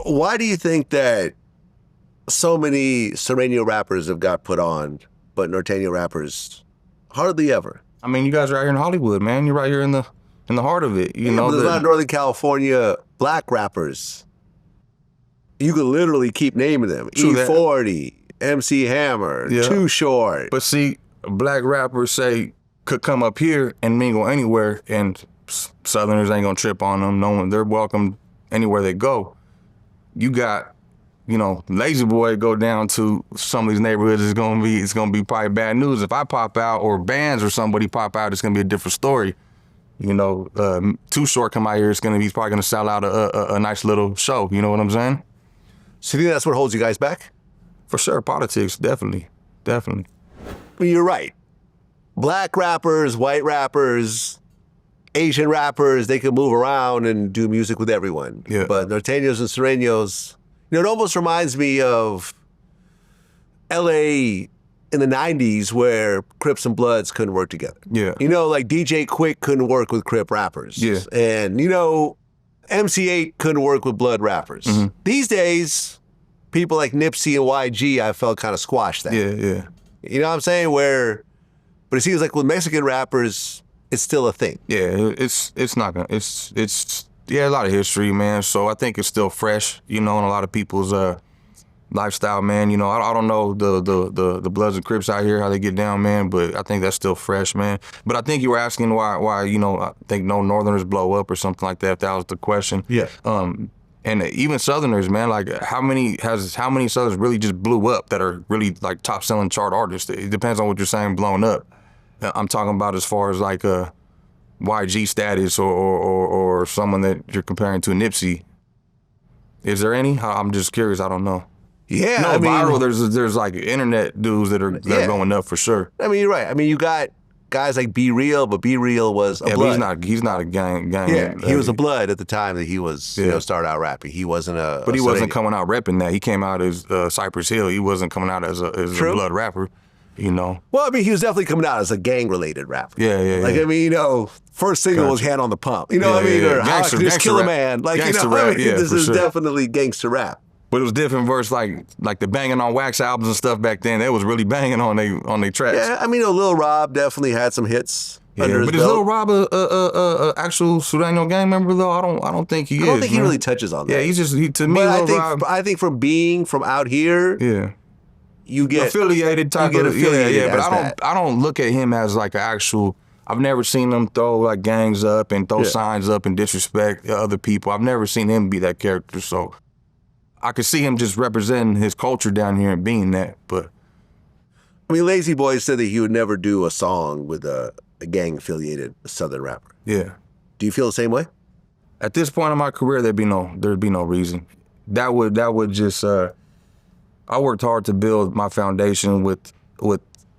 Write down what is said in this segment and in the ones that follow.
Why do you think that so many Sureño rappers have got put on, but Norteño rappers hardly ever? I mean, you guys are out here in Hollywood, man. You're right here in the heart of it. You know, but there's a lot of Northern California black rappers. You could literally keep naming them. True E40, MC Hammer, Too Short. But see, black rappers could come up here and mingle anywhere, and Southerners ain't gonna trip on them. No one, they're welcome anywhere they go. You got, you know, Lazy Boy go down to some of these neighborhoods, it's gonna be probably bad news. If I pop out or bands or somebody pop out, it's gonna be a different story. You know, Too Short come out here, he's probably gonna sell out a nice little show. You know what I'm saying? So you think that's what holds you guys back? For sure, politics, definitely. Well, you're right. Black rappers, white rappers, Asian rappers, they can move around and do music with everyone. Yeah. But Norteños and Sureños, you know, it almost reminds me of LA in the 90s where Crips and Bloods couldn't work together. Yeah. You know, like DJ Quick couldn't work with Crip rappers. Yeah. And, you know, MC8 couldn't work with Blood rappers. Mm-hmm. These days, people like Nipsey and YG, I felt kind of squashed that. Yeah. You know what I'm saying? But it seems like with Mexican rappers, it's still a thing. Yeah, it's not gonna, it's a lot of history, man. So I think it's still fresh, you know, in a lot of people's lifestyle, man. You know, I don't know the Bloods and Crips out here, how they get down, man, but I think that's still fresh, man. But I think you were asking why, you know, I think no Northerners blow up or something like that, if that was the question. Yeah. And even Southerners, man, like how many Southerners really just blew up that are really like top selling chart artists? It depends on what you're saying, blown up. I'm talking about as far as like a YG status or someone that you're comparing to Nipsey. Is there any? I'm just curious. I don't know. Yeah, no, I mean, viral. There's like internet dudes that are going up for sure. I mean, you're right. I mean, you got guys like Be Real, but Be Real was a Blood. But he's not a gang. Yeah, he was a Blood at the time that he was you know, started out rapping. He wasn't a. But he wasn't coming out repping that. He came out as Cypress Hill. He wasn't coming out as a Blood rapper. You know. Well, I mean, he was definitely coming out as a gang-related rapper. Yeah. Like, I mean, you know, first single was Hand on the Pump. You know what I mean? Or How I Could Just Kill a Man. Like, gangster you know, rap, I mean, this is definitely gangster rap. But it was different versus like the Banging on Wax albums and stuff back then. They was really banging on they tracks. Yeah, I mean, Lil Rob definitely had some hits. Yeah, but is Lil Rob a actual Sureño gang member though? I don't think he is. I don't think he really touches on that. Yeah, to me. But I think from out here. Yeah. You get affiliated type of but I don't look at him as like an actual. I've never seen him throw like gangs up and throw signs up and disrespect other people. I've never seen him be that character. So I could see him just representing his culture down here and being that. But I mean, Lazy Boy said that he would never do a song with a gang affiliated Southern rapper. Yeah. Do you feel the same way? At this point in my career, there'd be no reason. That would just. I worked hard to build my foundation with.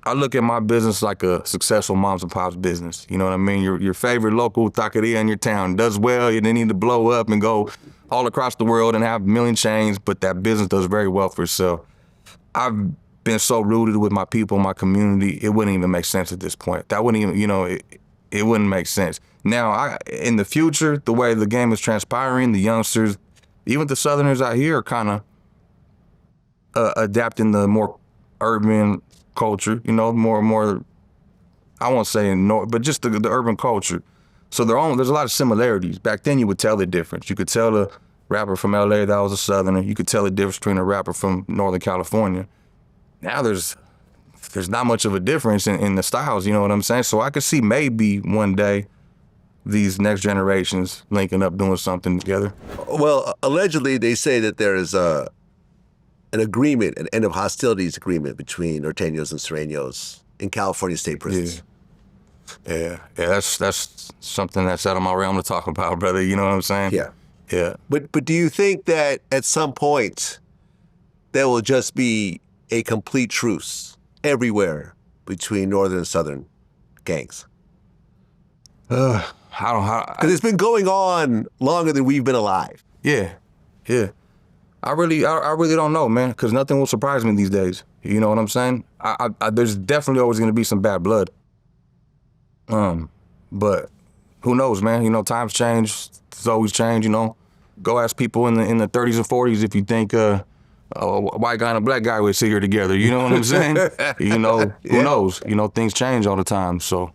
I look at my business like a successful moms and pops business. You know what I mean? Your favorite local taqueria in your town does well. You didn't need to blow up and go all across the world and have a million chains, but that business does very well for itself. I've been so rooted with my people, my community, it wouldn't even make sense at this point. That wouldn't even, you know, it wouldn't make sense. Now, in the future, the way the game is transpiring, the youngsters, even the Southerners out here are kind of adapting the more urban culture, you know, more, I won't say but just the urban culture. So there's a lot of similarities. Back then you would tell the difference. You could tell a rapper from LA that was a Southerner. You could tell the difference between a rapper from Northern California. Now there's not much of a difference in the styles, you know what I'm saying? So I could see maybe one day these next generations linking up doing something together. Well, allegedly they say that there is an agreement, an end of hostilities agreement between Norteños and Sureños in California state prisons. Yeah, that's something that's out of my realm to talk about, brother. You know what I'm saying? Yeah. But do you think that at some point there will just be a complete truce everywhere between Northern and Southern gangs? Because it's been going on longer than we've been alive. Yeah. I really don't know, man, because nothing will surprise me these days. You know what I'm saying? There's definitely always going to be some bad blood. But who knows, man? You know, times change. It's always change, you know. Go ask people in the 30s and 40s if you think a white guy and a black guy would sit here together. You know what I'm saying? You know, who knows? You know, things change all the time. So